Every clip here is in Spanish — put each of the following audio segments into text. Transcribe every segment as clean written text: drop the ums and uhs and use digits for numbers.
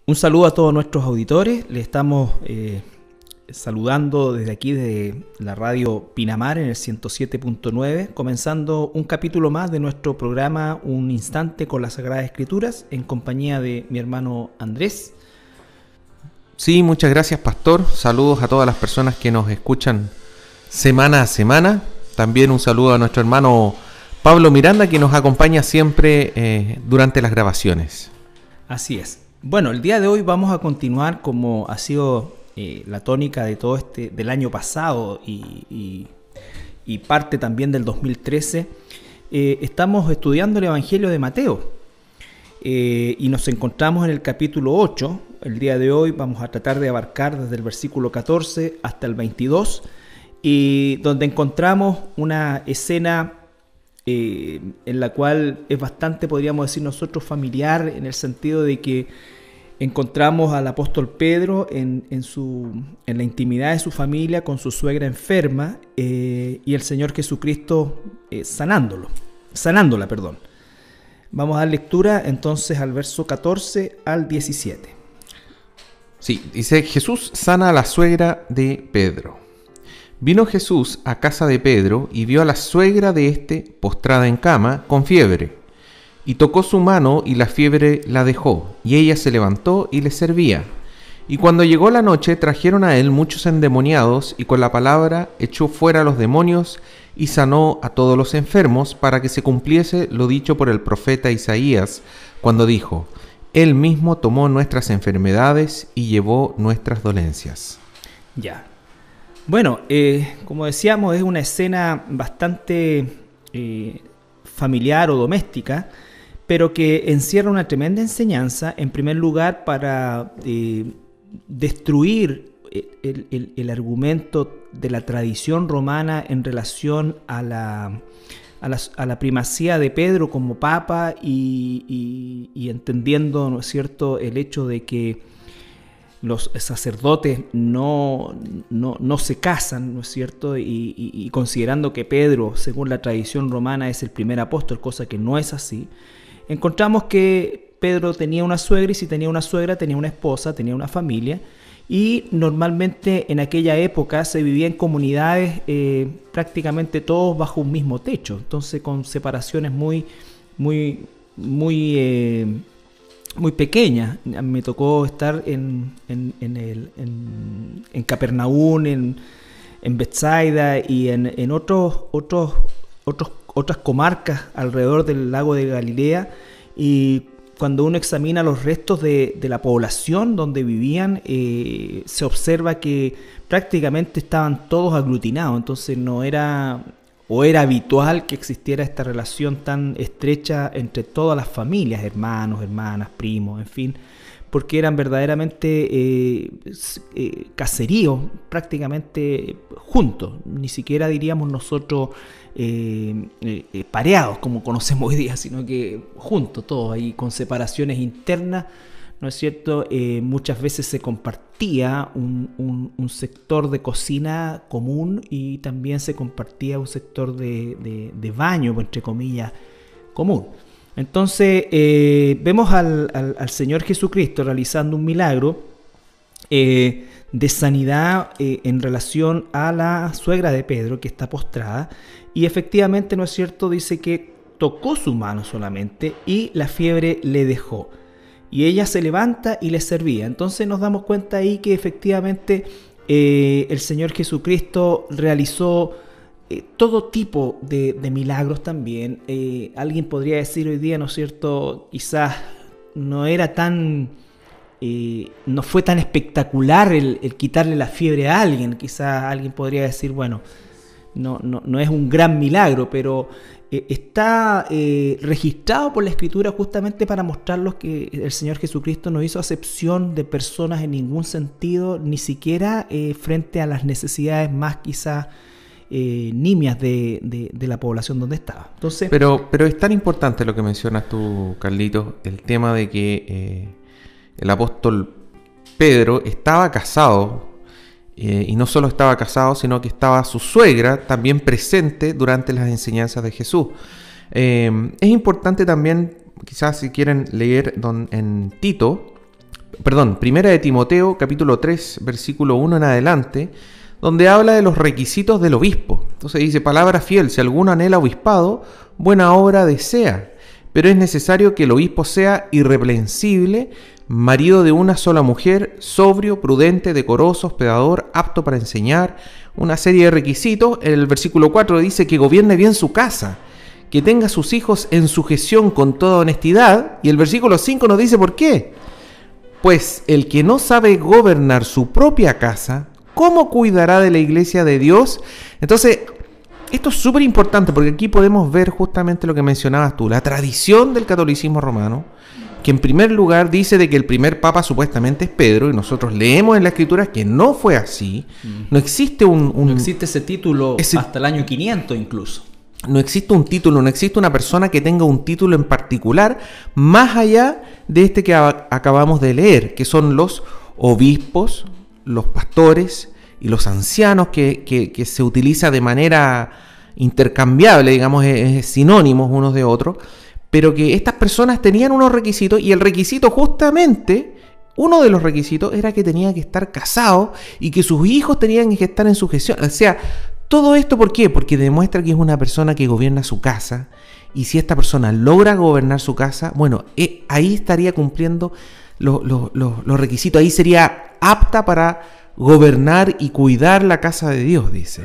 Un saludo a todos nuestros auditores. Le estamos saludando desde aquí de la radio Pinamar en el 107.9, comenzando un capítulo más de nuestro programa Un Instante con las Sagradas Escrituras, en compañía de mi hermano Andrés. Sí, muchas gracias, pastor. Saludos a todas las personas que nos escuchan semana a semana. También un saludo a nuestro hermano Pablo Miranda, que nos acompaña siempre durante las grabaciones. Así es. Bueno, el día de hoy vamos a continuar como ha sido la tónica de todo del año pasado y parte también del 2013. Estamos estudiando el Evangelio de Mateo y nos encontramos en el capítulo 8. El día de hoy vamos a tratar de abarcar desde el versículo 14 hasta el 22, y donde encontramos una escena en la cual es bastante, podríamos decir nosotros, familiar, en el sentido de que encontramos al apóstol Pedro en la intimidad de su familia con su suegra enferma, y el Señor Jesucristo sanándola. Vamos a dar lectura entonces al verso 14 al 17. Sí, dice: Jesús sana a la suegra de Pedro. Vino Jesús a casa de Pedro y vio a la suegra de éste postrada en cama con fiebre. Y tocó su mano y la fiebre la dejó, y ella se levantó y le servía. Y cuando llegó la noche trajeron a él muchos endemoniados, y con la palabra echó fuera a los demonios y sanó a todos los enfermos, para que se cumpliese lo dicho por el profeta Isaías, cuando dijo: Él mismo tomó nuestras enfermedades y llevó nuestras dolencias. Ya. Bueno, como decíamos, es una escena bastante familiar o doméstica, pero que encierra una tremenda enseñanza, en primer lugar, para destruir el argumento de la tradición romana en relación a la primacía de Pedro como papa y entendiendo, ¿no es cierto?, el hecho de que los sacerdotes no se casan, ¿no es cierto?, y considerando que Pedro, según la tradición romana, es el primer apóstol, cosa que no es así. Encontramos que Pedro tenía una suegra, y si tenía una suegra, tenía una esposa, tenía una familia, y normalmente en aquella época se vivía en comunidades prácticamente todos bajo un mismo techo, entonces con separaciones muy pequeñas. Me tocó estar en Capernaum, en Betsaida y en otras comarcas alrededor del lago de Galilea, y cuando uno examina los restos de la población donde vivían, se observa que prácticamente estaban todos aglutinados. Entonces era habitual que existiera esta relación tan estrecha entre todas las familias, hermanos, hermanas, primos, en fin, porque eran verdaderamente caseríos prácticamente juntos, ni siquiera diríamos nosotros pareados como conocemos hoy día, sino que juntos todos, ahí con separaciones internas, ¿no es cierto? Muchas veces se compartía un sector de cocina común, y también se compartía un sector de baño, entre comillas, común. Entonces vemos al Señor Jesucristo realizando un milagro de sanidad en relación a la suegra de Pedro, que está postrada, y efectivamente, ¿no es cierto?, dice que tocó su mano solamente y la fiebre le dejó, y ella se levanta y le servía. Entonces nos damos cuenta ahí que efectivamente el Señor Jesucristo realizó todo tipo de milagros también. Alguien podría decir hoy día, ¿no es cierto?, quizás no era tan... no fue tan espectacular el quitarle la fiebre a alguien. Quizás alguien podría decir, bueno, no es un gran milagro, pero está registrado por la Escritura justamente para mostrarnos que el Señor Jesucristo no hizo acepción de personas en ningún sentido, ni siquiera frente a las necesidades más quizás nimias de la población donde estaba. Entonces, pero es tan importante lo que mencionas tú, Carlitos, el tema de que el apóstol Pedro estaba casado, y no solo estaba casado, sino que estaba su suegra también presente durante las enseñanzas de Jesús. Es importante también, quizás si quieren leer en Tito, Primera de Timoteo, capítulo 3, versículo 1 en adelante, donde habla de los requisitos del obispo. Entonces dice, palabra fiel, si alguno anhela obispado, buena obra desea, pero es necesario que el obispo sea irreprensible, marido de una sola mujer, sobrio, prudente, decoroso, hospedador, apto para enseñar, una serie de requisitos. El versículo 4 dice que gobierne bien su casa, que tenga a sus hijos en sujeción con toda honestidad, y el versículo 5 nos dice por qué. Pues el que no sabe gobernar su propia casa, ¿cómo cuidará de la iglesia de Dios? Entonces, esto es súper importante porque aquí podemos ver justamente lo que mencionabas tú, la tradición del catolicismo romano, que en primer lugar dice de que el primer papa supuestamente es Pedro, y nosotros leemos en la Escritura que no fue así. No existe no existe ese título hasta el año 500 incluso. No existe un título, no existe una persona que tenga un título en particular, más allá de este que acabamos de leer, que son los obispos, los pastores y los ancianos, que se utiliza de manera intercambiable, digamos, es sinónimos unos de otros, pero que estas personas tenían unos requisitos, y el requisito justamente, uno de los requisitos era que tenía que estar casado y que sus hijos tenían que estar en sujeción. O sea, todo esto, ¿por qué? Porque demuestra que es una persona que gobierna su casa, y si esta persona logra gobernar su casa, bueno, ahí estaría cumpliendo los requisitos, ahí sería apta para gobernar y cuidar la casa de Dios, dice.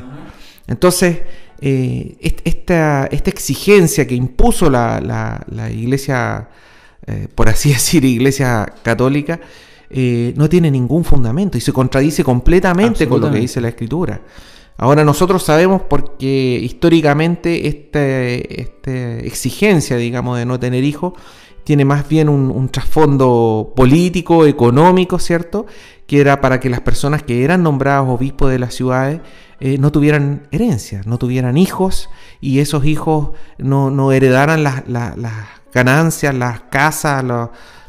Entonces, esta exigencia que impuso la iglesia, por así decir, iglesia católica, no tiene ningún fundamento y se contradice completamente con lo que dice la Escritura. Ahora nosotros sabemos porque históricamente esta exigencia, digamos, de no tener hijos, tiene más bien un trasfondo político, económico, ¿cierto? Que era para que las personas que eran nombradas obispos de las ciudades no tuvieran herencia, no tuvieran hijos, y esos hijos no heredaran las ganancias, las casas,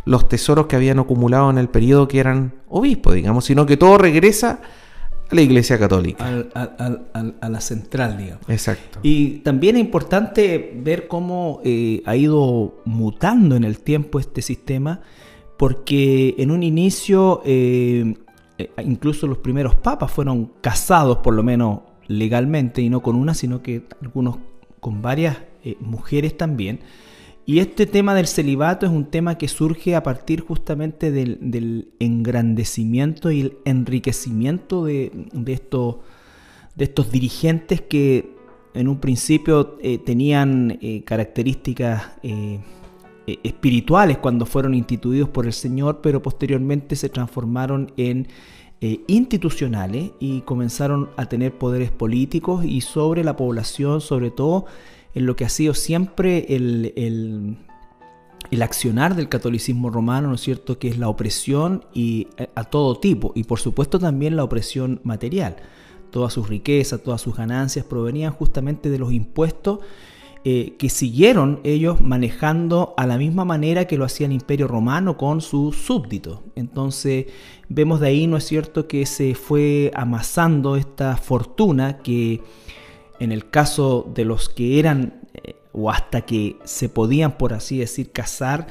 los tesoros que habían acumulado en el periodo que eran obispos, digamos, sino que todo regresa a la Iglesia Católica. A la central, digamos. Exacto. Y también es importante ver cómo ha ido mutando en el tiempo este sistema, porque en un inicio incluso los primeros papas fueron casados, por lo menos legalmente, y no con una, sino que algunos con varias mujeres también. Y este tema del celibato es un tema que surge a partir justamente del engrandecimiento y el enriquecimiento de estos dirigentes que en un principio tenían características espirituales cuando fueron instituidos por el Señor, pero posteriormente se transformaron en institucionales y comenzaron a tener poderes políticos y sobre la población, sobre todo en lo que ha sido siempre el accionar del catolicismo romano, ¿no es cierto?, que es la opresión y a todo tipo, y por supuesto también la opresión material. Todas sus riquezas, todas sus ganancias provenían justamente de los impuestos que siguieron ellos manejando a la misma manera que lo hacía el Imperio Romano con sus súbditos. Entonces vemos de ahí, ¿no es cierto?, que se fue amasando esta fortuna que en el caso de los que eran o hasta que se podían, por así decir, casar,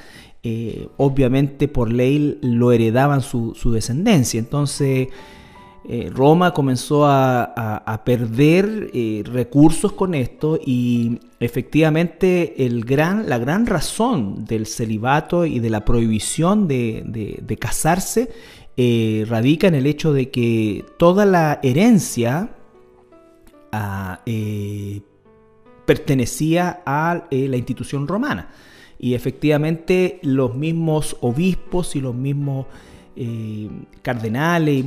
obviamente por ley lo heredaban su descendencia. Entonces Roma comenzó a perder recursos con esto, y efectivamente la gran razón del celibato y de la prohibición de casarse radica en el hecho de que toda la herencia pertenecía a la institución romana, y efectivamente los mismos obispos y los mismos cardenales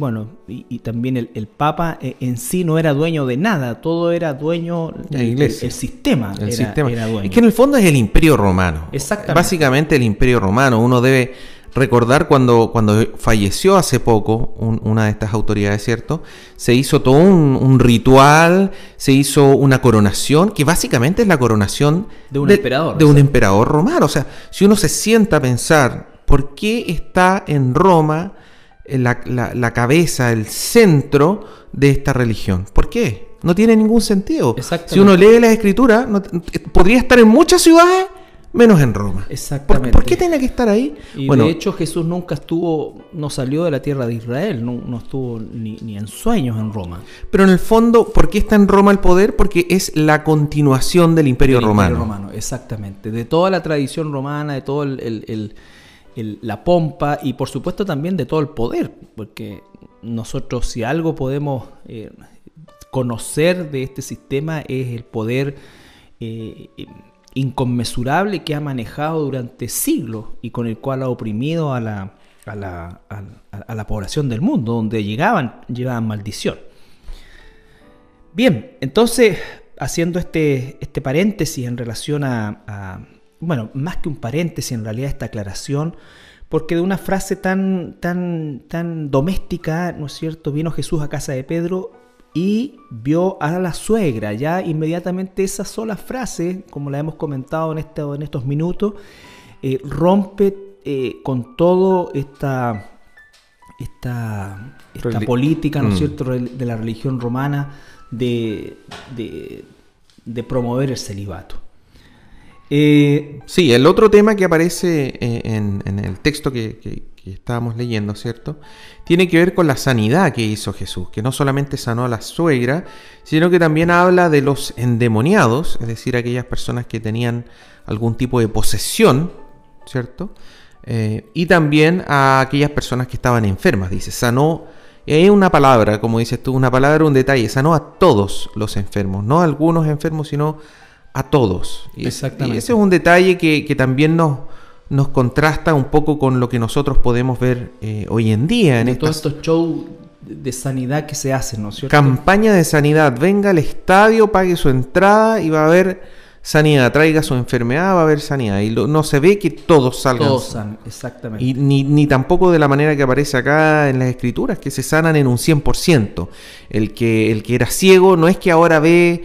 y también el Papa en sí no era dueño de nada, todo era dueño el sistema. Era dueño. Es que en el fondo es el Imperio Romano. Exactamente. Básicamente el Imperio Romano. Uno debe recordar cuando falleció hace poco una de estas autoridades, ¿cierto? Se hizo todo un ritual, se hizo una coronación, que básicamente es la coronación de un emperador. De un emperador romano. O sea, si uno se sienta a pensar, ¿por qué está en Roma la cabeza, el centro de esta religión? ¿Por qué? No tiene ningún sentido. Si uno lee las Escrituras, podría estar en muchas ciudades, menos en Roma. Exactamente. ¿Por qué tenía que estar ahí? Y de hecho Jesús nunca no salió de la tierra de Israel, no estuvo ni en sueños en Roma. Pero en el fondo, ¿por qué está en Roma el poder? Porque es la continuación del Imperio Romano. Exactamente. De toda la tradición romana, de todo la pompa y por supuesto también de todo el poder, porque nosotros si algo podemos conocer de este sistema es el poder inconmensurable que ha manejado durante siglos y con el cual ha oprimido a la población del mundo, donde llevaban maldición. Bien, entonces, haciendo este paréntesis en relación bueno, más que un paréntesis, en realidad esta aclaración, porque de una frase tan doméstica, ¿no es cierto?, vino Jesús a casa de Pedro y vio a la suegra. Ya inmediatamente esa sola frase, como la hemos comentado en estos minutos, rompe con todo esta política, ¿no es cierto?, de la religión romana de promover el celibato. Sí, el otro tema que aparece en el texto que estábamos leyendo, ¿cierto?, tiene que ver con la sanidad que hizo Jesús, que no solamente sanó a la suegra, sino que también habla de los endemoniados, es decir, aquellas personas que tenían algún tipo de posesión, ¿cierto?, y también a aquellas personas que estaban enfermas. Dice, sanó, es una palabra, como dices tú, una palabra, un detalle, sanó a todos los enfermos, no a algunos enfermos, sino a todos. Exactamente. Y ese es un detalle que también nos contrasta un poco con lo que nosotros podemos ver hoy en día. En todos estos shows de sanidad que se hacen, ¿no es cierto? Campaña de sanidad. Venga al estadio, pague su entrada y va a haber sanidad. Traiga su enfermedad, va a haber sanidad. Y no se ve que todos salgan. Todos sanan, exactamente. Y ni tampoco de la manera que aparece acá en las Escrituras, que se sanan en un 100%. El que era ciego no es que ahora ve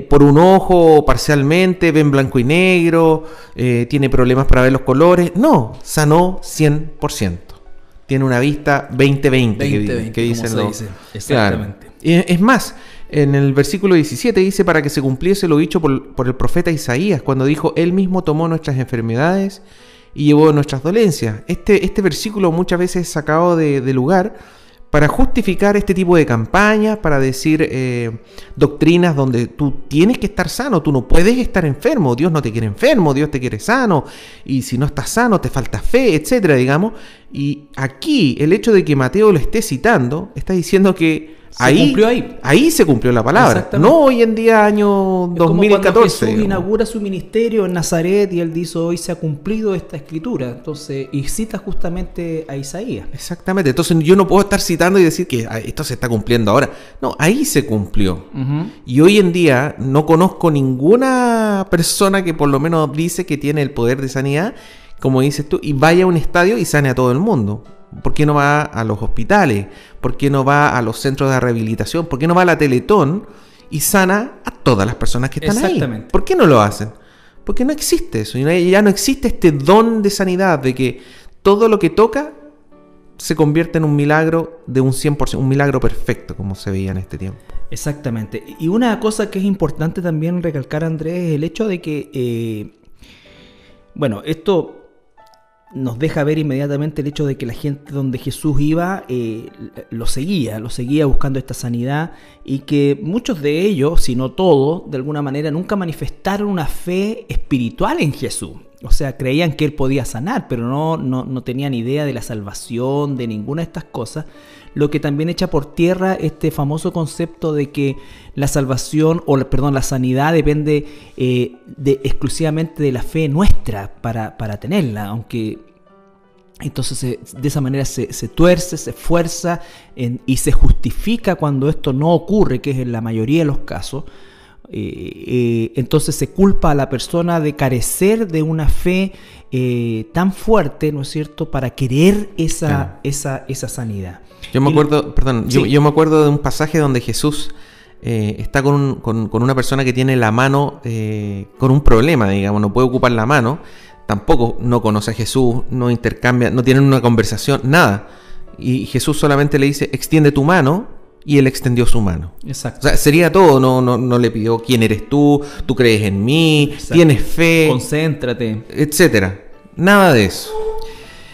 por un ojo parcialmente, ve en blanco y negro, tiene problemas para ver los colores. No, sanó 100%. Tiene una vista 20-20, que dicen los... Exactamente. Claro. Es más, en el versículo 17 dice, para que se cumpliese lo dicho por el profeta Isaías, cuando dijo, Él mismo tomó nuestras enfermedades y llevó nuestras dolencias. Este versículo muchas veces es sacado de lugar para justificar este tipo de campañas, para decir doctrinas donde tú tienes que estar sano, tú no puedes estar enfermo, Dios no te quiere enfermo, Dios te quiere sano, y si no estás sano te falta fe, etcétera, digamos. Y aquí el hecho de que Mateo lo esté citando, está diciendo que ahí se cumplió la palabra, no hoy en día, año 2014. Como cuando Jesús inaugura su ministerio en Nazaret y él dice, hoy se ha cumplido esta escritura, entonces, y cita justamente a Isaías. Exactamente, entonces yo no puedo estar citando y decir que esto se está cumpliendo ahora. No, ahí se cumplió. Y hoy en día no conozco ninguna persona que por lo menos dice que tiene el poder de sanidad, como dices tú, y vaya a un estadio y sane a todo el mundo. ¿Por qué no va a los hospitales? ¿Por qué no va a los centros de rehabilitación? ¿Por qué no va a la Teletón y sana a todas las personas que están ahí? ¿Por qué no lo hacen? Porque no existe eso. Ya no existe este don de sanidad, de que todo lo que toca se convierte en un milagro de un 100%, un milagro perfecto, como se veía en este tiempo. Exactamente. Y una cosa que es importante también recalcar, Andrés, es el hecho de que, bueno, esto nos deja ver inmediatamente el hecho de que la gente donde Jesús iba lo seguía buscando esta sanidad, y que muchos de ellos, si no todos, de alguna manera nunca manifestaron una fe espiritual en Jesús. O sea, creían que Él podía sanar, pero no tenían idea de la salvación, de ninguna de estas cosas, lo que también echa por tierra este famoso concepto de que la salvación, la sanidad depende exclusivamente de la fe nuestra para tenerla, aunque entonces de esa manera se tuerce, se fuerza y se justifica cuando esto no ocurre, que es en la mayoría de los casos. Entonces se culpa a la persona de carecer de una fe tan fuerte, ¿no es cierto?, para querer esa sanidad. Yo me acuerdo, yo me acuerdo de un pasaje donde Jesús está con una persona que tiene la mano con un problema, digamos, no puede ocupar la mano, tampoco no conoce a Jesús, no intercambia, no tienen una conversación, nada. Y Jesús solamente le dice, extiende tu mano, y él extendió su mano. Exacto. O sea, sería todo, no le pidió quién eres tú crees en mí, Exacto. Tienes fe, concéntrate, etcétera. Nada de eso.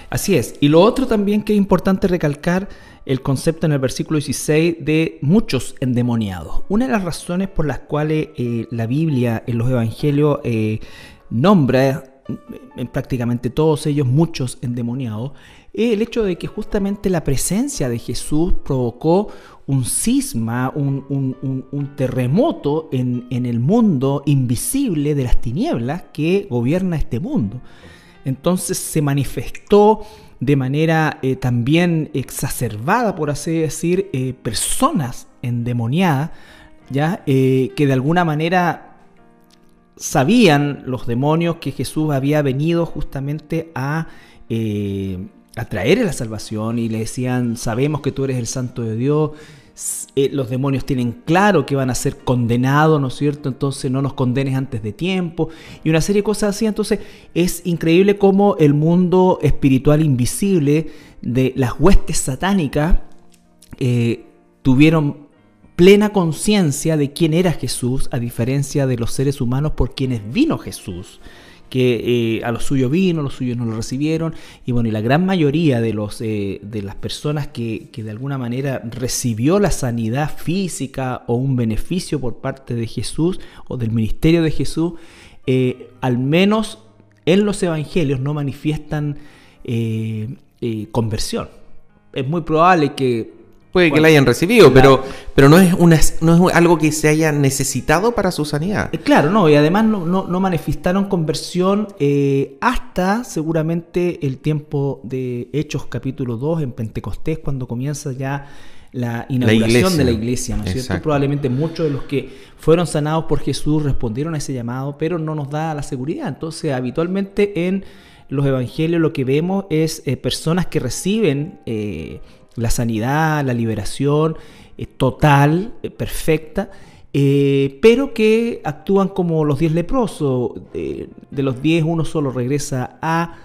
Así es. Y lo otro también que es importante recalcar, el concepto en el versículo 16 de muchos endemoniados. Una de las razones por las cuales la Biblia en los evangelios nombra en prácticamente todos ellos muchos endemoniados, es el hecho de que justamente la presencia de Jesús provocó un cisma, un terremoto en el mundo invisible de las tinieblas que gobierna este mundo. Entonces se manifestó de manera también exacerbada, por así decir, personas endemoniadas, ¿ya? Que de alguna manera sabían los demonios que Jesús había venido justamente a traer la salvación, y le decían: sabemos que tú eres el Santo de Dios. Los demonios tienen claro que van a ser condenados, ¿no es cierto? Entonces no nos condenes antes de tiempo, y una serie de cosas así. Entonces es increíble cómo el mundo espiritual invisible de las huestes satánicas tuvieron plena conciencia de quién era Jesús, a diferencia de los seres humanos por quienes vino Jesús, que a los suyos vino, los suyos no lo recibieron, y bueno, y la gran mayoría de las personas que de alguna manera recibió la sanidad física o un beneficio por parte de Jesús o del ministerio de Jesús, al menos en los evangelios no manifiestan conversión. Es muy probable que puede que la hayan recibido, pero no es algo que se haya necesitado para su sanidad. Claro, no, y además no manifestaron conversión hasta seguramente el tiempo de Hechos capítulo 2 en Pentecostés, cuando comienza ya la inauguración de la iglesia, ¿no es cierto? Probablemente muchos de los que fueron sanados por Jesús respondieron a ese llamado, pero no nos da la seguridad. Entonces, habitualmente en los evangelios lo que vemos es personas que reciben la sanidad, la liberación total, perfecta, pero que actúan como los 10 leprosos. De los 10, uno solo regresa a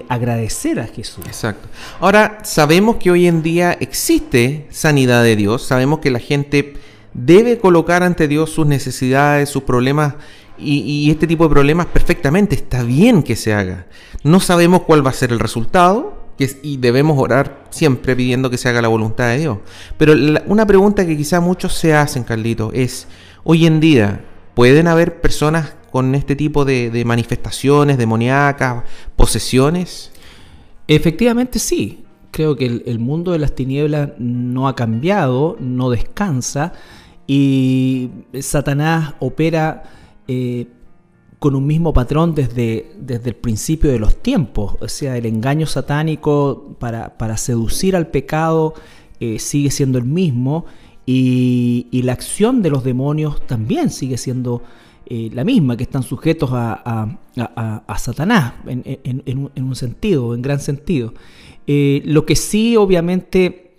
agradecer a Jesús. Exacto. Ahora, sabemos que hoy en día existe sanidad de Dios, sabemos que la gente debe colocar ante Dios sus necesidades, sus problemas, y este tipo de problemas perfectamente está bien que se haga. No sabemos cuál va a ser el resultado, y debemos orar siempre pidiendo que se haga la voluntad de Dios. Pero una pregunta que quizá muchos se hacen, Carlito, es: hoy en día, ¿pueden haber personas con este tipo de manifestaciones demoníacas, posesiones? Efectivamente sí. Creo que el mundo de las tinieblas no ha cambiado, no descansa, y Satanás opera con un mismo patrón desde el principio de los tiempos. O sea, el engaño satánico para seducir al pecado sigue siendo el mismo, y la acción de los demonios también sigue siendo la misma, que están sujetos a Satanás en un sentido, en gran sentido. Lo que sí, obviamente,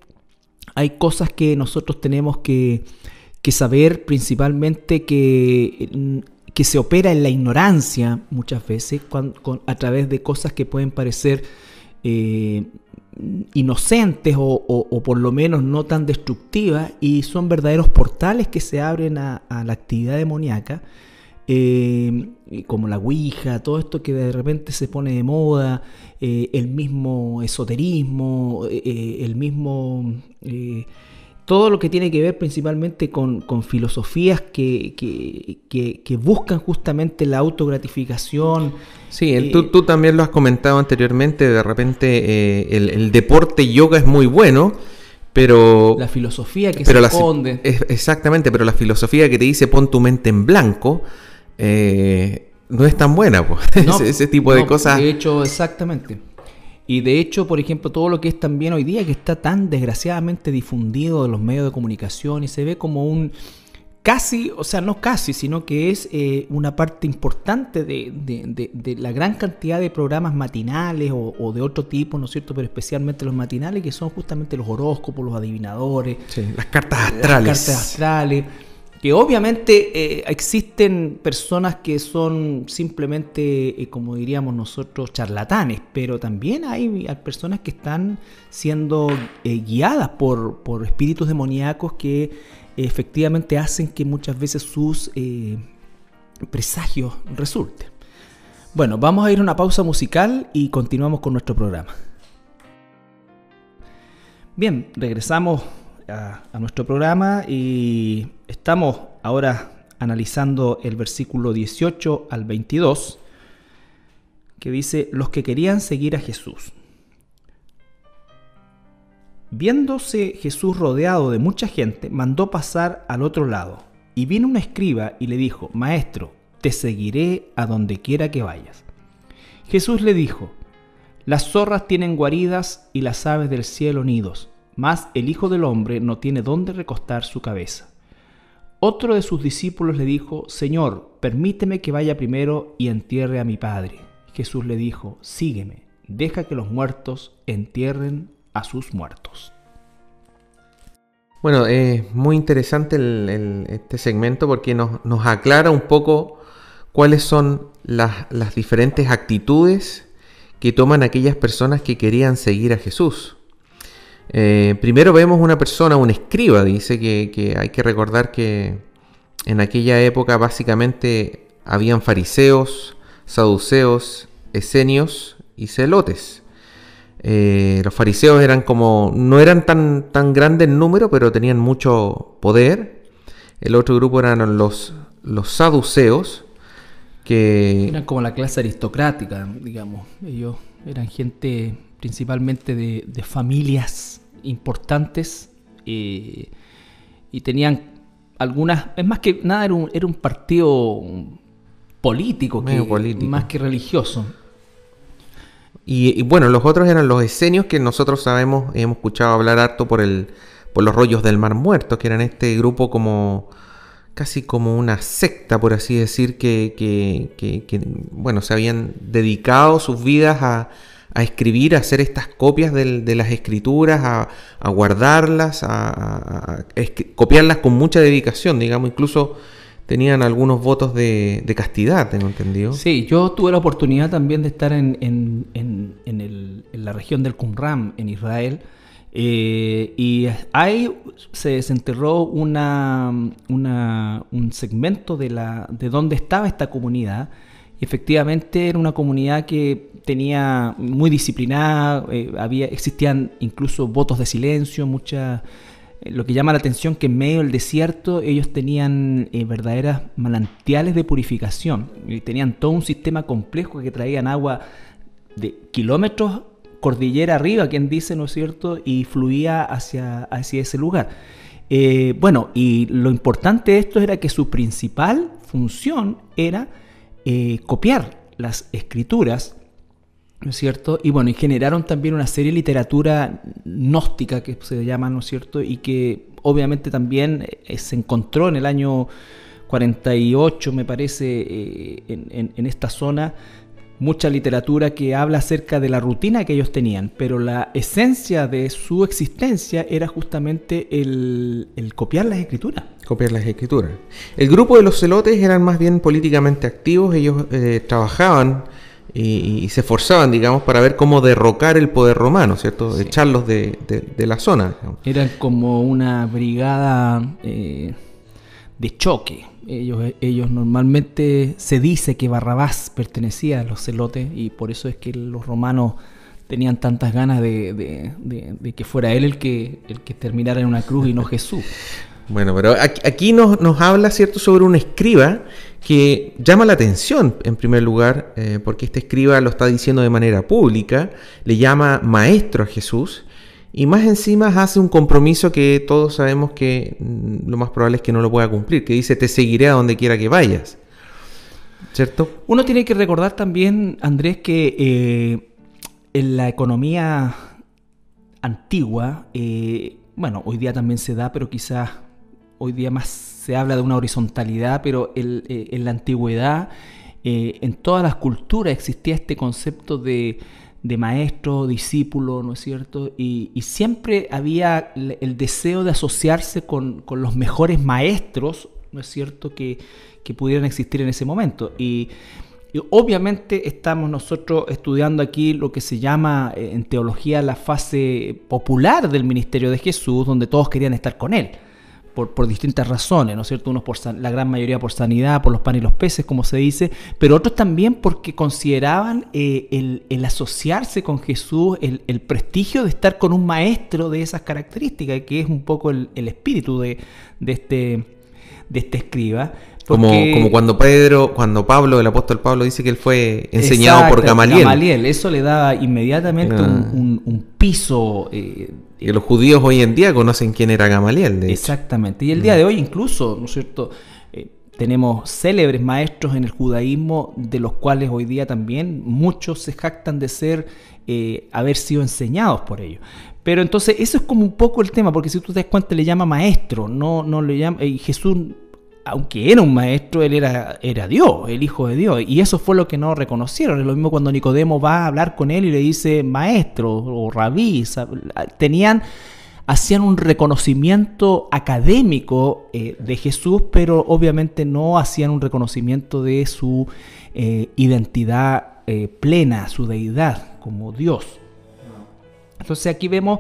hay cosas que nosotros tenemos que saber, principalmente que se opera en la ignorancia muchas veces, a través de cosas que pueden parecer inocentes o por lo menos no tan destructivas, y son verdaderos portales que se abren a la actividad demoníaca, como la Ouija, todo esto que de repente se pone de moda, el mismo esoterismo, el mismo... todo lo que tiene que ver principalmente con filosofías que buscan justamente la autogratificación. Sí, tú también lo has comentado anteriormente, de repente el deporte yoga es muy bueno, pero... la filosofía que se esconde. Exactamente, pero la filosofía que te dice pon tu mente en blanco, no es tan buena, pues. No, ese tipo de cosas. De hecho, exactamente. Y de hecho, por ejemplo, todo lo que es también hoy día, que está tan desgraciadamente difundido en los medios de comunicación, y se ve como un casi, o sea, no casi, sino que es una parte importante de la gran cantidad de programas matinales o de otro tipo, ¿no es cierto? Pero especialmente los matinales, que son justamente los horóscopos, los adivinadores, sí, las cartas astrales. Que obviamente existen personas que son simplemente, como diríamos nosotros, charlatanes, pero también hay personas que están siendo guiadas por espíritus demoníacos que efectivamente hacen que muchas veces sus presagios resulten. Bueno, vamos a ir a una pausa musical y continuamos con nuestro programa. Bien, regresamos a nuestro programa y estamos ahora analizando el versículo 18 al 22, que dice: los que querían seguir a Jesús. Viéndose Jesús rodeado de mucha gente, mandó pasar al otro lado, y vino un escriba y le dijo: Maestro, te seguiré a donde quiera que vayas. Jesús le dijo: las zorras tienen guaridas y las aves del cielo nidos, mas el Hijo del Hombre no tiene dónde recostar su cabeza. Otro de sus discípulos le dijo: Señor, permíteme que vaya primero y entierre a mi padre. Jesús le dijo: sígueme, deja que los muertos entierren a sus muertos. Bueno, es muy interesante este segmento porque nos aclara un poco cuáles son las diferentes actitudes que toman aquellas personas que querían seguir a Jesús. Primero vemos una persona, un escriba, dice que hay que recordar que en aquella época básicamente habían fariseos, saduceos, esenios y celotes. Los fariseos no eran tan grandes en número, pero tenían mucho poder. El otro grupo eran los saduceos, que eran como la clase aristocrática, digamos. Ellos eran gente principalmente de familias importantes y tenían algunas, es más que nada era un partido político, más que religioso. Y bueno, los otros eran los esenios, que nosotros hemos escuchado hablar harto por los rollos del Mar Muerto, que eran este grupo casi como una secta, por así decir, que bueno, se habían dedicado sus vidas a escribir, a hacer estas copias de las escrituras, a guardarlas, a copiarlas con mucha dedicación, digamos. Incluso tenían algunos votos de castidad, tengo entendido. Sí, yo tuve la oportunidad también de estar en la región del Qumran, en Israel, y ahí se desenterró un segmento de dónde estaba esta comunidad. Efectivamente era una comunidad que tenía muy disciplinada, existían incluso votos de silencio, lo que llama la atención que en medio del desierto ellos tenían verdaderas manantiales de purificación, y tenían todo un sistema complejo que traían agua de kilómetros cordillera arriba, quien dice, ¿no es cierto?, y fluía hacia ese lugar. Bueno, y lo importante de esto era que su principal función era copiar las escrituras, ¿no es cierto? Y bueno, y generaron también una serie de literatura gnóstica que se llama, ¿no es cierto? Y que obviamente también se encontró en el año 48, me parece, en esta zona, mucha literatura que habla acerca de la rutina que ellos tenían, pero la esencia de su existencia era justamente el copiar las escrituras. Copiar las escrituras. El grupo de los celotes eran más bien políticamente activos. Ellos trabajaban y se esforzaban, digamos, para ver cómo derrocar el poder romano, ¿cierto? Sí. Echarlos de la zona, digamos. Eran como una brigada de choque. Ellos normalmente se dice que Barrabás pertenecía a los celotes, y por eso es que los romanos tenían tantas ganas de que fuera él el que terminara en una cruz y no Jesús. Bueno, pero aquí nos habla, ¿cierto?, sobre un escriba que llama la atención, en primer lugar, porque este escriba lo está diciendo de manera pública, le llama maestro a Jesús, y más encima hace un compromiso que todos sabemos que lo más probable es que no lo pueda cumplir, que dice: te seguiré a donde quiera que vayas, ¿cierto? Uno tiene que recordar también, Andrés, que en la economía antigua, bueno, hoy día también se da, pero quizás hoy día más se habla de una horizontalidad, pero en la antigüedad, en todas las culturas existía este concepto de maestro, discípulo, ¿no es cierto? Y siempre había el deseo de asociarse con los mejores maestros ¿no es cierto?, que pudieran existir en ese momento. Y obviamente estamos nosotros estudiando aquí lo que se llama en teología la fase popular del ministerio de Jesús, donde todos querían estar con él, por distintas razones, ¿no es cierto? Unos la gran mayoría por sanidad, por los panes y los peces, como se dice, pero otros también porque consideraban el asociarse con Jesús, el prestigio de estar con un maestro de esas características, que es un poco el espíritu de este escriba. Como cuando Pablo, el apóstol Pablo, dice que él fue enseñado por Gamaliel. Gamaliel, eso le daba inmediatamente un piso. Que los judíos hoy en día conocen quién era Gamaliel. Exactamente. Y el día de hoy incluso, ¿no es cierto?, tenemos célebres maestros en el judaísmo, de los cuales hoy día también muchos se jactan de haber sido enseñados por ellos. Pero entonces eso es como un poco el tema, porque si tú te das cuenta le llama maestro, no le llama... Jesús, aunque era un maestro, él era Dios, el Hijo de Dios, y eso fue lo que no reconocieron. Es lo mismo cuando Nicodemo va a hablar con él y le dice maestro o rabí. Hacían un reconocimiento académico de Jesús, pero obviamente no hacían un reconocimiento de su identidad plena, su deidad como Dios. Entonces aquí vemos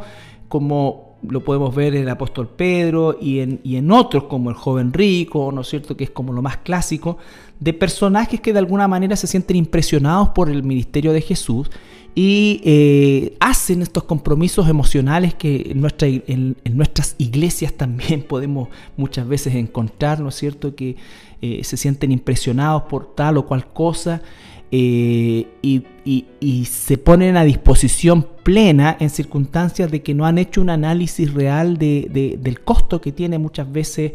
como lo podemos ver en el apóstol Pedro y en otros como el joven rico, ¿no es cierto?, que es como lo más clásico, de personajes que de alguna manera se sienten impresionados por el ministerio de Jesús y hacen estos compromisos emocionales que en nuestras iglesias también podemos muchas veces encontrar, ¿no es cierto?, que se sienten impresionados por tal o cual cosa. Y se ponen a disposición plena en circunstancias de que no han hecho un análisis real del costo que tiene muchas veces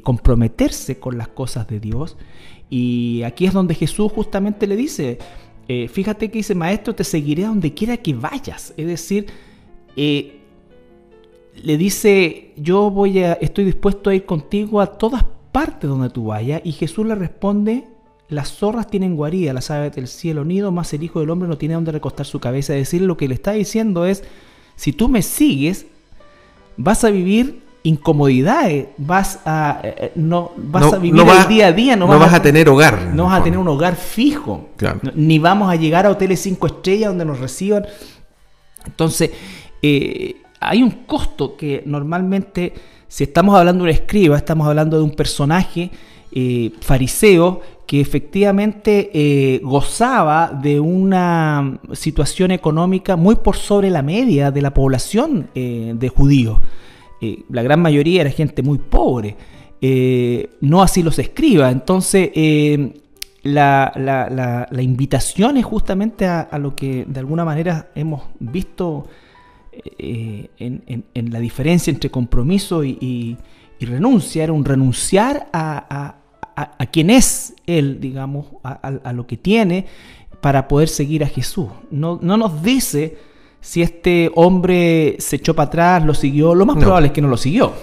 comprometerse con las cosas de Dios. Y aquí es donde Jesús justamente le dice, fíjate que dice, maestro, te seguiré a donde quiera que vayas. Es decir, le dice, estoy dispuesto a ir contigo a todas partes donde tú vayas. Y Jesús le responde, las zorras tienen guarida, las aves del cielo nido, mas el Hijo del Hombre no tiene donde recostar su cabeza. Es decir, lo que le está diciendo es, si tú me sigues, vas a vivir incomodidades, vas a vivir el día a día, no vas a tener hogar. No vas a tener un hogar fijo, claro. Ni vamos a llegar a hoteles 5 estrellas donde nos reciban. Entonces, hay un costo que normalmente, si estamos hablando de un escriba, estamos hablando de un personaje fariseo que efectivamente gozaba de una situación económica muy por sobre la media de la población de judíos. La gran mayoría era gente muy pobre, no así los escribas. Entonces la invitación es justamente a lo que de alguna manera hemos visto en la diferencia entre compromiso y renuncia. Era un renunciar a quién es él, digamos, a lo que tiene para poder seguir a Jesús. No nos dice si este hombre se echó para atrás, lo siguió. Lo más probable es que no lo siguió.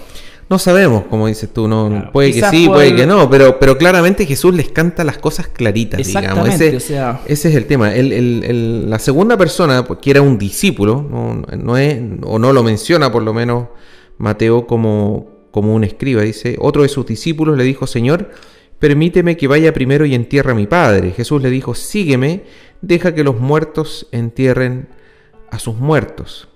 No sabemos, como dices tú, claro, puede que sí, puede que no, pero claramente Jesús les canta las cosas claritas, digamos. Ese es el tema. La segunda persona, que era un discípulo, no lo menciona por lo menos Mateo como un escriba, dice, otro de sus discípulos le dijo, Señor, permíteme que vaya primero y entierre a mi padre. Jesús le dijo, sígueme, deja que los muertos entierren a sus muertos.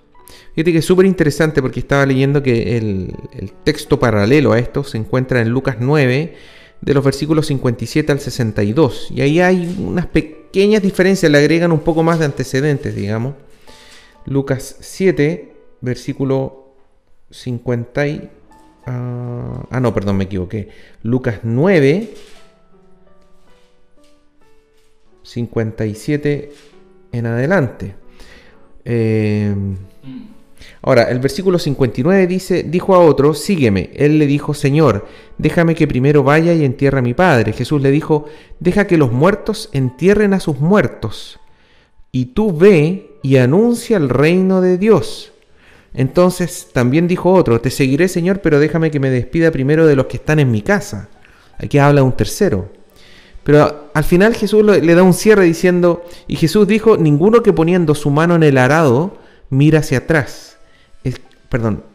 Fíjate que es súper interesante porque estaba leyendo que el texto paralelo a esto se encuentra en Lucas 9, de los versículos 57 al 62. Y ahí hay unas pequeñas diferencias, le agregan un poco más de antecedentes, digamos. Lucas 7, versículo 50 me equivoqué. Lucas 9, 57 en adelante. Ahora, el versículo 59 dice, dijo a otro, sígueme. Él le dijo, Señor, déjame que primero vaya y entierre a mi padre. Jesús le dijo, deja que los muertos entierren a sus muertos, y tú ve y anuncia el reino de Dios. Entonces también dijo otro, te seguiré, Señor, pero déjame que me despida primero de los que están en mi casa. Aquí habla un tercero. Pero al final Jesús le da un cierre diciendo, y Jesús dijo, ninguno que poniendo su mano en el arado mira hacia atrás,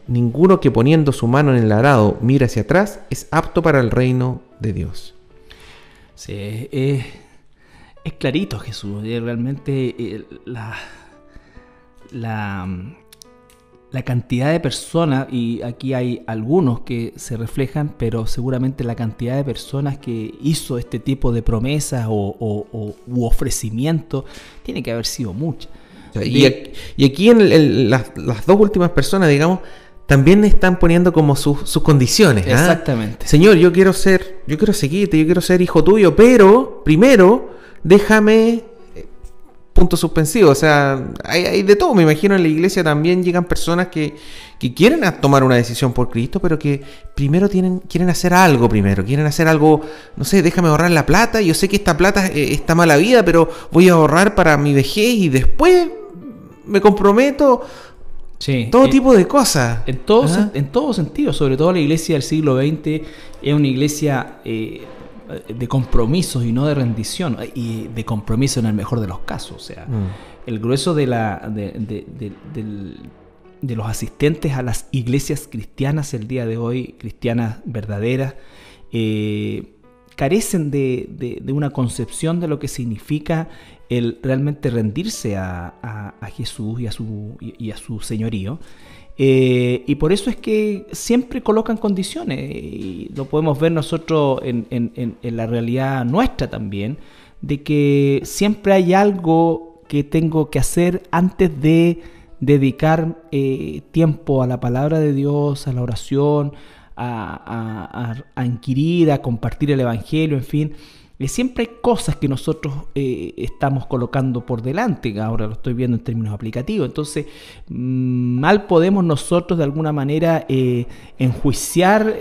ninguno que poniendo su mano en el arado mira hacia atrás es apto para el reino de Dios. Sí, es clarito Jesús. Realmente la cantidad de personas, y aquí hay algunos que se reflejan, pero seguramente la cantidad de personas que hizo este tipo de promesas u ofrecimiento tiene que haber sido mucha. Y aquí las dos últimas personas, digamos, también están poniendo como sus condiciones. Exactamente. Señor, yo quiero seguirte, yo quiero ser hijo tuyo, pero primero déjame... punto suspensivo. O sea, hay de todo. Me imagino en la iglesia también llegan personas que quieren tomar una decisión por Cristo, pero que primero quieren hacer algo primero. Quieren hacer algo, no sé, déjame ahorrar la plata. Yo sé que esta plata está mala vida, pero voy a ahorrar para mi vejez y después me comprometo. Sí, todo tipo de cosas. En todo sentido. Sobre todo la iglesia del siglo XX es una iglesia... de compromisos y no de rendición, y de compromiso en el mejor de los casos. O sea, el grueso de los asistentes a las iglesias cristianas el día de hoy, cristianas verdaderas, carecen de una concepción de lo que significa el realmente rendirse a Jesús y a su señorío. Y por eso es que siempre colocan condiciones, y lo podemos ver nosotros en la realidad nuestra también, de que siempre hay algo que tengo que hacer antes de dedicar tiempo a la palabra de Dios, a la oración, a inquirir, a compartir el evangelio, en fin. Siempre hay cosas que nosotros estamos colocando por delante. Ahora lo estoy viendo en términos aplicativos. Entonces, mal podemos nosotros de alguna manera enjuiciar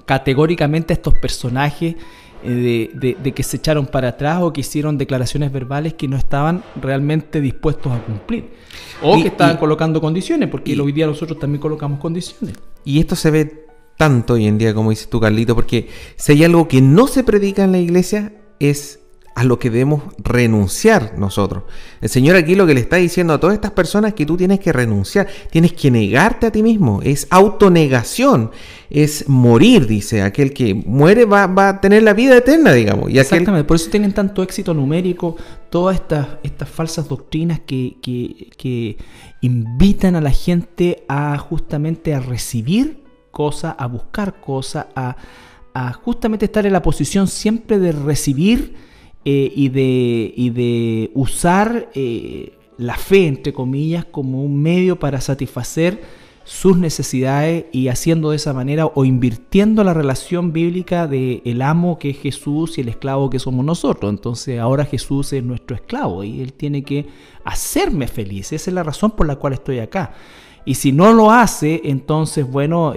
categóricamente a estos personajes de que se echaron para atrás o que hicieron declaraciones verbales que no estaban realmente dispuestos a cumplir. O que estaban colocando condiciones, porque hoy día nosotros también colocamos condiciones. Y esto se ve tanto hoy en día, como dices tú, Carlito, porque si hay algo que no se predica en la iglesia, es a lo que debemos renunciar nosotros. El Señor aquí lo que le está diciendo a todas estas personas es que tú tienes que renunciar, tienes que negarte a ti mismo, es autonegación, es morir, dice, aquel que muere va a tener la vida eterna, digamos. Y exactamente, por eso tienen tanto éxito numérico todas estas falsas doctrinas que invitan a la gente a justamente a recibir cosas, a buscar cosas, a justamente estar en la posición siempre de recibir y de usar la fe, entre comillas, como un medio para satisfacer sus necesidades, y haciendo de esa manera o invirtiendo la relación bíblica de el amo que es Jesús y el esclavo que somos nosotros. Entonces ahora Jesús es nuestro esclavo y Él tiene que hacerme feliz. Esa es la razón por la cual estoy acá. Y si no lo hace, entonces, bueno,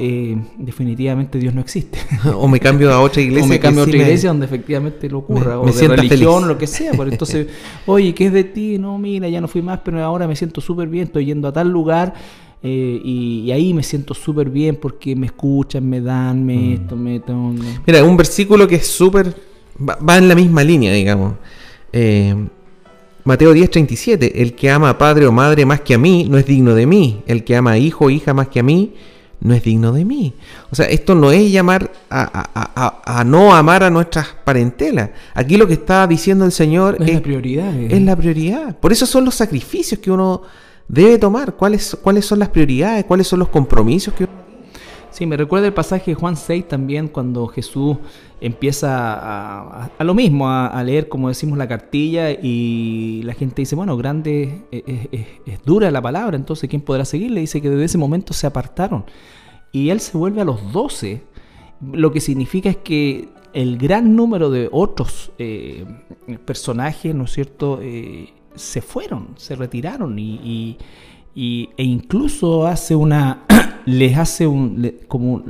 definitivamente Dios no existe. O me cambio a otra iglesia. O me cambio a otra iglesia donde efectivamente lo ocurra. O de religión, o lo que sea. Pero entonces, oye, ¿qué es de ti? No, mira, ya no fui más, pero ahora me siento súper bien. Estoy yendo a tal lugar y ahí me siento súper bien porque me escuchan, me dan, Mira, un versículo que es súper... va en la misma línea, digamos. Mateo 10:37, el que ama a padre o madre más que a mí no es digno de mí. El que ama a hijo o hija más que a mí no es digno de mí. O sea, esto no es llamar a no amar a nuestras parentelas. Aquí lo que está diciendo el Señor es la prioridad. Es la prioridad. Por eso son los sacrificios que uno debe tomar. ¿Cuáles son las prioridades? ¿Cuáles son los compromisos que uno... Sí, me recuerda el pasaje de Juan 6 también, cuando Jesús empieza a lo mismo, a leer, como decimos, la cartilla, y la gente dice, bueno, grande, es dura la palabra, entonces ¿quién podrá seguirle? Dice que desde ese momento se apartaron. Y Él se vuelve a los 12, lo que significa es que el gran número de otros personajes, ¿no es cierto?, se fueron, se retiraron, e incluso les hace como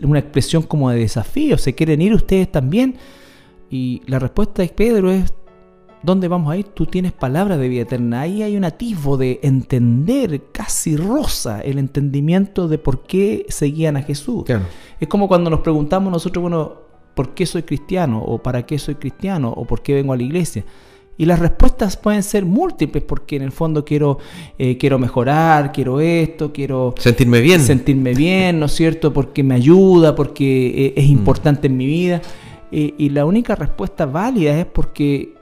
una expresión como de desafío. ¿Se quieren ir ustedes también? Y la respuesta de Pedro es: ¿dónde vamos a ir? Tú tienes palabra de vida eterna. Ahí hay un atisbo de entender, casi rosa, el entendimiento de por qué seguían a Jesús. Claro. Es como cuando nos preguntamos nosotros, bueno, ¿por qué soy cristiano? ¿O para qué soy cristiano? ¿O por qué vengo a la iglesia? Y las respuestas pueden ser múltiples, porque en el fondo quiero mejorar, quiero esto, quiero sentirme bien, ¿no es cierto? Porque me ayuda, porque es importante en mi vida. Y la única respuesta válida es porque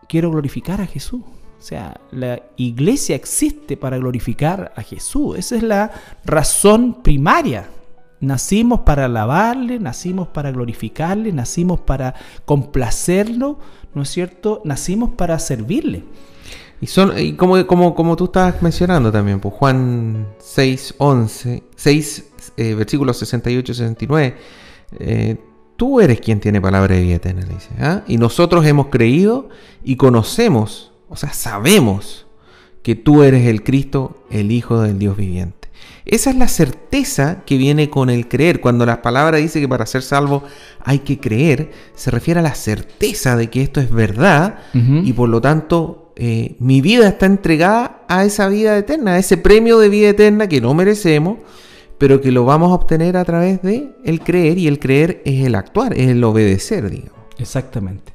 quiero glorificar a Jesús. O sea, la iglesia existe para glorificar a Jesús. Esa es la razón primaria. Nacimos para alabarle, nacimos para glorificarle, nacimos para complacerlo, ¿no es cierto? Nacimos para servirle. Y como tú estabas mencionando también, pues Juan 6, versículos 68 y 69, tú eres quien tiene palabra de vida eterna, dice, ¿ah? Y nosotros hemos creído y conocemos, o sea, sabemos que tú eres el Cristo, el Hijo del Dios viviente. Esa es la certeza que viene con el creer. Cuando la palabra dice que para ser salvo hay que creer, se refiere a la certeza de que esto es verdad, y por lo tanto mi vida está entregada a esa vida eterna, a ese premio de vida eterna que no merecemos, pero que lo vamos a obtener a través de el creer, y el creer es el actuar, es el obedecer, digamos. Exactamente.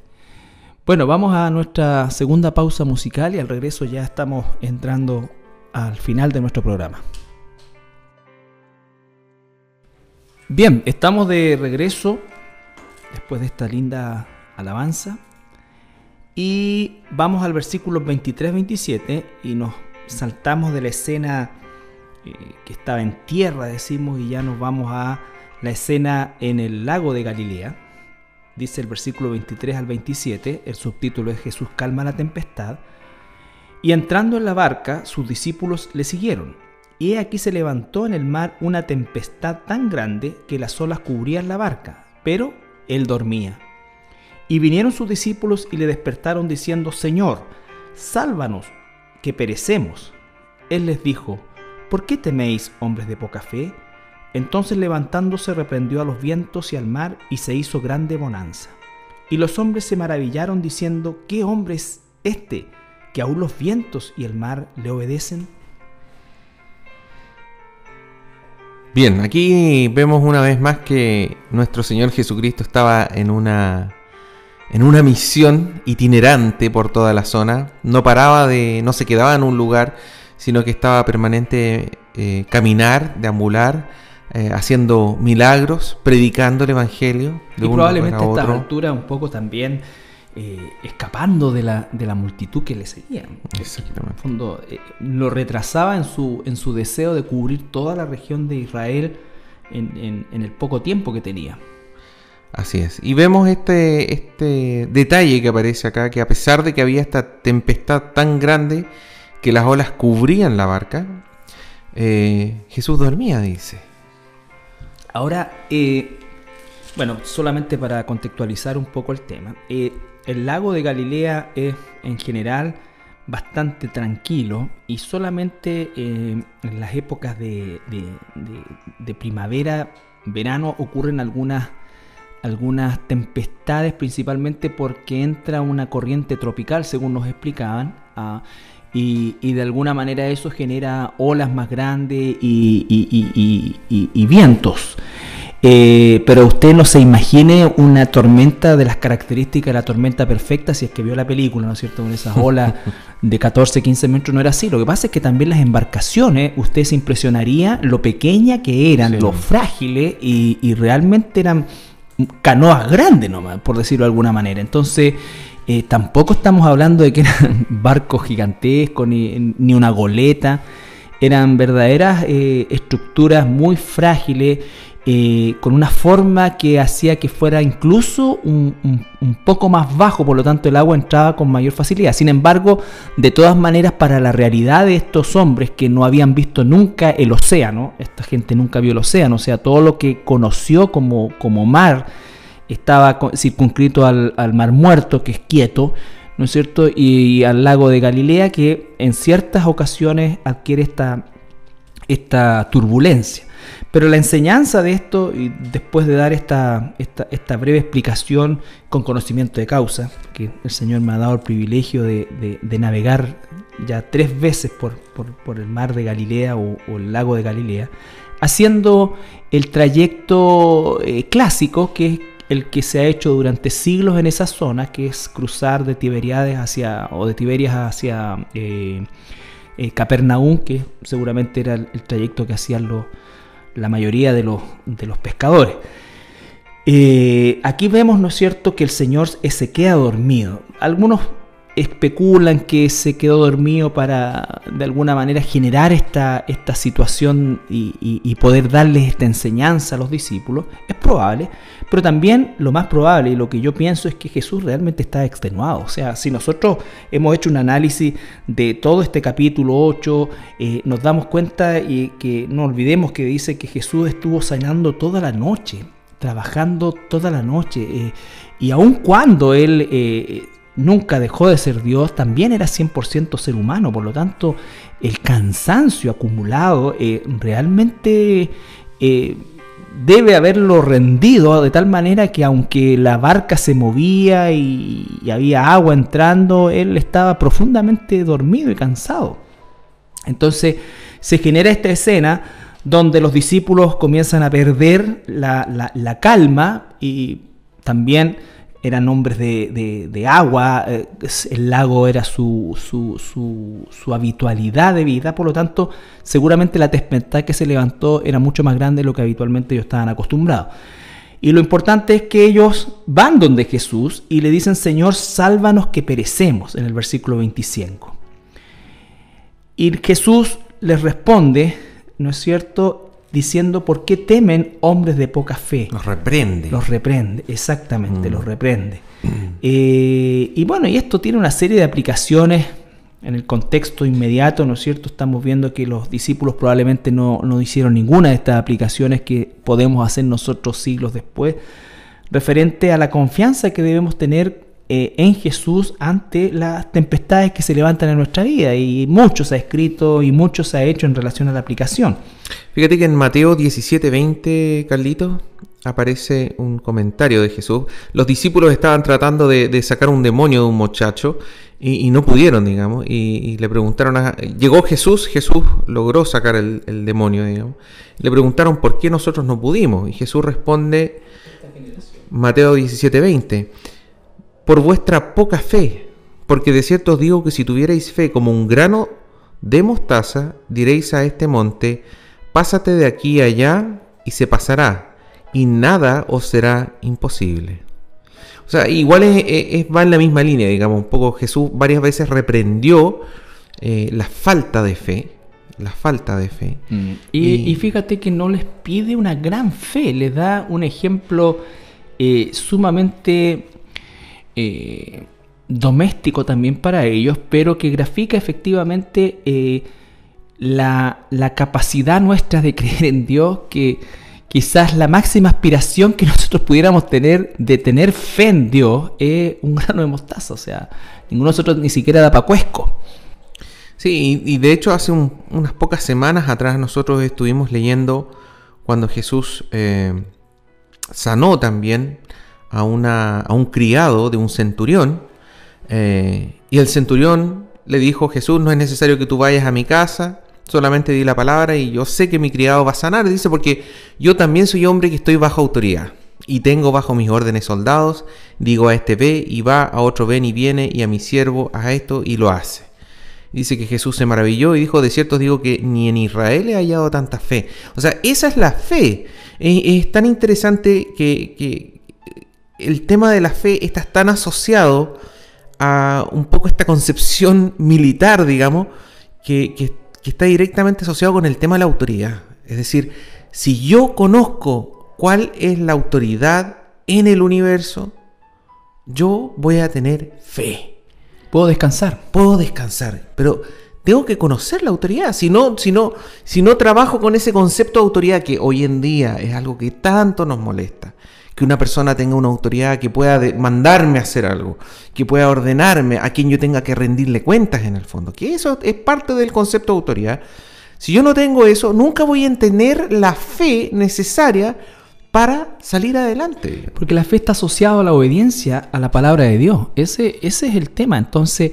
Bueno, vamos a nuestra segunda pausa musical y al regreso ya estamos entrando al final de nuestro programa. Bien, estamos de regreso después de esta linda alabanza y vamos al versículo 23-27 y nos saltamos de la escena que estaba en tierra, decimos, y ya nos vamos a la escena en el lago de Galilea. Dice el versículo 23 al 27, el subtítulo es Jesús calma la tempestad. Y entrando en la barca, sus discípulos le siguieron. Y he aquí se levantó en el mar una tempestad tan grande que las olas cubrían la barca, pero él dormía. Y vinieron sus discípulos y le despertaron diciendo: Señor, sálvanos, que perecemos. Él les dijo: ¿por qué teméis, hombres de poca fe? Entonces levantándose reprendió a los vientos y al mar, y se hizo grande bonanza. Y los hombres se maravillaron diciendo: ¿qué hombre es este, que aún los vientos y el mar le obedecen? Bien, aquí vemos una vez más que nuestro Señor Jesucristo estaba en una misión itinerante por toda la zona. No se quedaba en un lugar, sino que estaba permanente caminar, deambular, haciendo milagros, predicando el evangelio de un lugar a otro. Y probablemente a estas alturas un poco también escapando de la multitud que le seguía. Exactamente. En el fondo, lo retrasaba en su deseo de cubrir toda la región de Israel en el poco tiempo que tenía. Así es. Y vemos este detalle que aparece acá, que a pesar de que había esta tempestad tan grande que las olas cubrían la barca, Jesús dormía, dice. Ahora, bueno, solamente para contextualizar un poco el tema, el lago de Galilea es en general bastante tranquilo y solamente en las épocas de primavera, verano ocurren algunas tempestades, principalmente porque entra una corriente tropical, según nos explicaban, y de alguna manera eso genera olas más grandes y vientos. Pero usted no se imagine una tormenta de las características de la tormenta perfecta, si es que vio la película, ¿no es cierto? Con esas olas de 14, 15 metros, no era así. Lo que pasa es que también las embarcaciones, usted se impresionaría lo pequeña que eran, sí, lo frágiles, y realmente eran canoas grandes nomás, por decirlo de alguna manera. Entonces, tampoco estamos hablando de que eran barcos gigantescos, ni una goleta. Eran verdaderas estructuras muy frágiles, con una forma que hacía que fuera incluso un poco más bajo, por lo tanto el agua entraba con mayor facilidad. Sin embargo, de todas maneras, para la realidad de estos hombres que no habían visto nunca el océano, esta gente nunca vio el océano, o sea, todo lo que conoció como mar estaba circunscrito al mar muerto, que es quieto, ¿no es cierto? Y al lago de Galilea, que en ciertas ocasiones adquiere esta turbulencia. Pero la enseñanza de esto, y después de dar esta breve explicación con conocimiento de causa, que el Señor me ha dado el privilegio de navegar ya 3 veces por el mar de Galilea o el lago de Galilea, haciendo el trayecto clásico, que el que se ha hecho durante siglos en esa zona, que es cruzar de Tiberias hacia Capernaum, que seguramente era el trayecto que hacían la mayoría de los pescadores. Aquí vemos, ¿no es cierto?, que el Señor se queda dormido. Algunos especulan que se quedó dormido para de alguna manera generar esta situación y poder darles esta enseñanza a los discípulos. Es probable, pero también lo más probable y lo que yo pienso es que Jesús realmente está extenuado. O sea, si nosotros hemos hecho un análisis de todo este capítulo 8, nos damos cuenta y que no olvidemos que dice que Jesús estuvo sanando toda la noche, trabajando toda la noche, y aun cuando él nunca dejó de ser Dios, también era 100% ser humano. Por lo tanto, el cansancio acumulado realmente debe haberlo rendido de tal manera que aunque la barca se movía y había agua entrando, él estaba profundamente dormido y cansado. Entonces se genera esta escena donde los discípulos comienzan a perder la calma, y también eran hombres de agua, el lago era su habitualidad de vida. Por lo tanto, seguramente la tempestad que se levantó era mucho más grande de lo que habitualmente ellos estaban acostumbrados. Y lo importante es que ellos van donde Jesús y le dicen: Señor, sálvanos que perecemos, en el versículo 25. Y Jesús les responde, ¿no es cierto?, diciendo: ¿por qué temen, hombres de poca fe? Los reprende, exactamente, los reprende. Y bueno, y esto tiene una serie de aplicaciones en el contexto inmediato, ¿no es cierto? Estamos viendo que los discípulos probablemente no hicieron ninguna de estas aplicaciones que podemos hacer nosotros siglos después, referente a la confianza que debemos tener en Jesús ante las tempestades que se levantan en nuestra vida, y mucho se ha escrito y mucho se ha hecho en relación a la aplicación. Fíjate que en Mateo 17:20, Carlito, aparece un comentario de Jesús. Los discípulos estaban tratando de sacar un demonio de un muchacho y no pudieron, digamos, y le preguntaron llegó Jesús logró sacar el demonio, digamos. Le preguntaron por qué nosotros no pudimos, y Jesús responde, Mateo 17:20, por vuestra poca fe, porque de cierto os digo que si tuvierais fe como un grano de mostaza, diréis a este monte: pásate de aquí a allá, y se pasará, y nada os será imposible. O sea, igual va en la misma línea, digamos, un poco. Jesús varias veces reprendió la falta de fe. Y fíjate que no les pide una gran fe, les da un ejemplo sumamente doméstico también para ellos, pero que grafica efectivamente la capacidad nuestra de creer en Dios, que quizás la máxima aspiración que nosotros pudiéramos tener de tener fe en Dios es un grano de mostaza. O sea, ninguno de nosotros ni siquiera da pa' cuesco. Sí, y de hecho hace unas pocas semanas atrás nosotros estuvimos leyendo cuando Jesús sanó también a un criado de un centurión, y el centurión le dijo: Jesús, no es necesario que tú vayas a mi casa, solamente di la palabra y yo sé que mi criado va a sanar. Dice: porque yo también soy hombre que estoy bajo autoridad y tengo bajo mis órdenes soldados. Digo a este ve y va, a otro ven y viene, y a mi siervo a esto y lo hace. Dice que Jesús se maravilló y dijo: de cierto os digo que ni en Israel he hallado tanta fe. O sea, esa es la fe. Es tan interesante que el tema de la fe está tan asociado a un poco esta concepción militar, digamos, que está directamente asociado con el tema de la autoridad. Es decir, si yo conozco cuál es la autoridad en el universo, yo voy a tener fe. Puedo descansar, pero tengo que conocer la autoridad. Si no trabajo con ese concepto de autoridad, que hoy en día es algo que tanto nos molesta, que una persona tenga una autoridad que pueda mandarme a hacer algo, que pueda ordenarme, a quien yo tenga que rendirle cuentas en el fondo, que eso es parte del concepto de autoridad. Si yo no tengo eso, nunca voy a tener la fe necesaria para salir adelante. Porque la fe está asociada a la obediencia a la palabra de Dios. Ese es el tema. Entonces,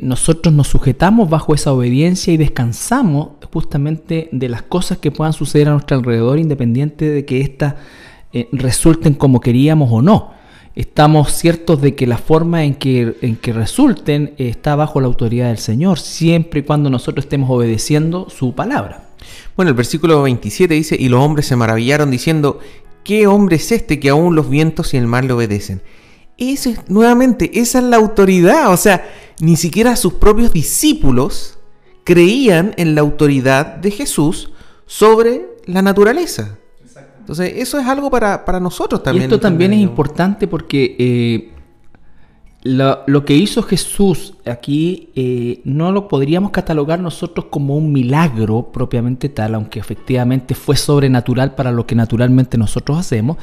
nosotros nos sujetamos bajo esa obediencia y descansamos justamente de las cosas que puedan suceder a nuestro alrededor, independiente de que éstas resulten como queríamos o no. Estamos ciertos de que la forma en que resulten está bajo la autoridad del Señor, siempre y cuando nosotros estemos obedeciendo su palabra. Bueno, el versículo 27 dice: y los hombres se maravillaron diciendo: ¿qué hombre es este que aún los vientos y el mar le obedecen? Nuevamente, esa es la autoridad. O sea, ni siquiera sus propios discípulos creían en la autoridad de Jesús sobre la naturaleza. Entonces, eso es algo para nosotros también. Y esto también es importante porque lo que hizo Jesús aquí no lo podríamos catalogar nosotros como un milagro propiamente tal, aunque efectivamente fue sobrenatural para lo que naturalmente nosotros hacemos.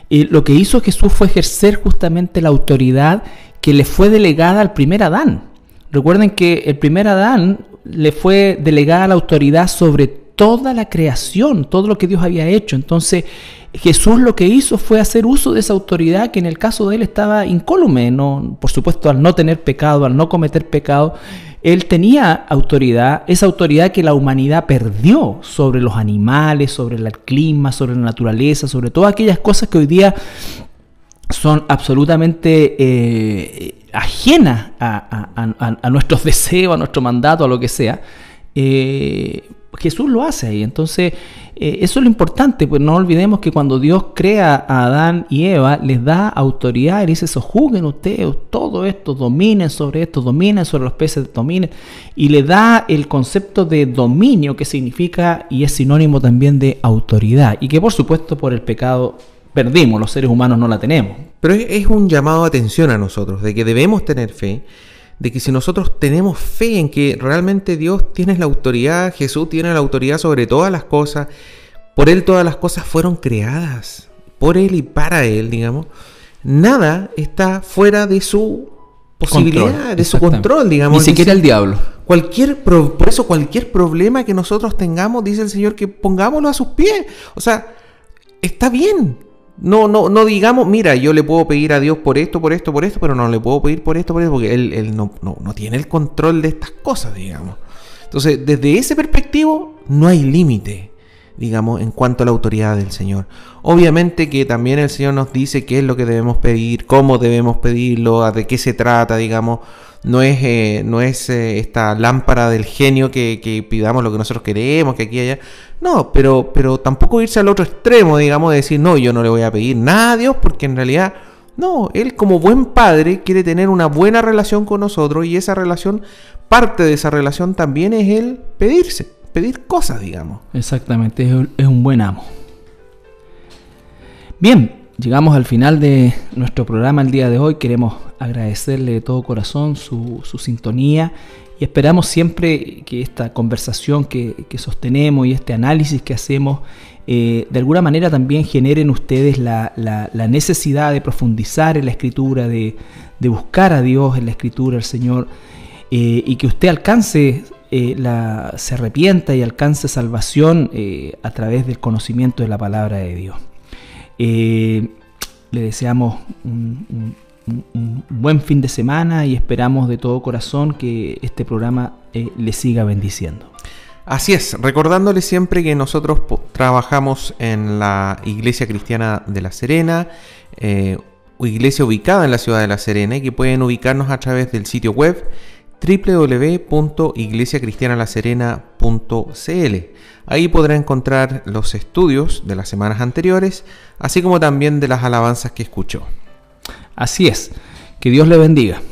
Lo que hizo Jesús fue ejercer justamente la autoridad que le fue delegada al primer Adán. Recuerden que el primer Adán le fue delegada la autoridad sobre toda la creación, todo lo que Dios había hecho. Entonces Jesús lo que hizo fue hacer uso de esa autoridad que en el caso de él estaba incólume, ¿no? Por supuesto, al no tener pecado, al no cometer pecado, él tenía autoridad, esa autoridad que la humanidad perdió sobre los animales, sobre el clima, sobre la naturaleza, sobre todas aquellas cosas que hoy día son absolutamente ajenas a nuestros deseos, a nuestro mandato, a lo que sea. Jesús lo hace ahí. Entonces eso es lo importante, pues no olvidemos que cuando Dios crea a Adán y Eva, les da autoridad y dice: sojuzguen ustedes todo esto, dominen sobre los peces, dominen, y le da el concepto de dominio, que significa y es sinónimo también de autoridad, y que por supuesto por el pecado perdimos, los seres humanos no la tenemos. Pero es un llamado de atención a nosotros, de que debemos tener fe, de que si nosotros tenemos fe en que realmente Dios tiene la autoridad, Jesús tiene la autoridad sobre todas las cosas, por Él todas las cosas fueron creadas, por Él y para Él, digamos, nada está fuera de su posibilidad, de su control, digamos. Ni siquiera el diablo. Por eso cualquier problema que nosotros tengamos, dice el Señor, que pongámoslo a sus pies. O sea, está bien. No digamos, mira, yo le puedo pedir a Dios por esto, pero no le puedo pedir por esto, porque Él no tiene el control de estas cosas, digamos. Entonces, desde ese perspectivo, no hay límite, digamos, en cuanto a la autoridad del Señor. Obviamente que también el Señor nos dice qué es lo que debemos pedir, cómo debemos pedirlo, de qué se trata, digamos. No es esta lámpara del genio que pidamos lo que nosotros queremos, que aquí y allá. No, pero tampoco irse al otro extremo, digamos, de decir: no, yo no le voy a pedir nada a Dios, porque en realidad, no, Él como buen padre quiere tener una buena relación con nosotros, y esa relación, parte de esa relación también es el pedir cosas, digamos. Exactamente, es un buen amo. Bien, llegamos al final de nuestro programa el día de hoy. Queremos agradecerle de todo corazón su sintonía, y esperamos siempre que esta conversación que sostenemos y este análisis que hacemos de alguna manera también generen ustedes la necesidad de profundizar en la Escritura, de buscar a Dios en la Escritura, al Señor, y que usted alcance, se arrepienta y alcance salvación a través del conocimiento de la palabra de Dios. Le deseamos un buen fin de semana y esperamos de todo corazón que este programa le siga bendiciendo. Así es, recordándole siempre que nosotros trabajamos en la Iglesia Cristiana de La Serena, iglesia ubicada en la ciudad de La Serena, y que pueden ubicarnos a través del sitio web www.iglesiacristianalaserena.cl. Ahí podrá encontrar los estudios de las semanas anteriores, así como también de las alabanzas que escuchó. Así es, que Dios le bendiga.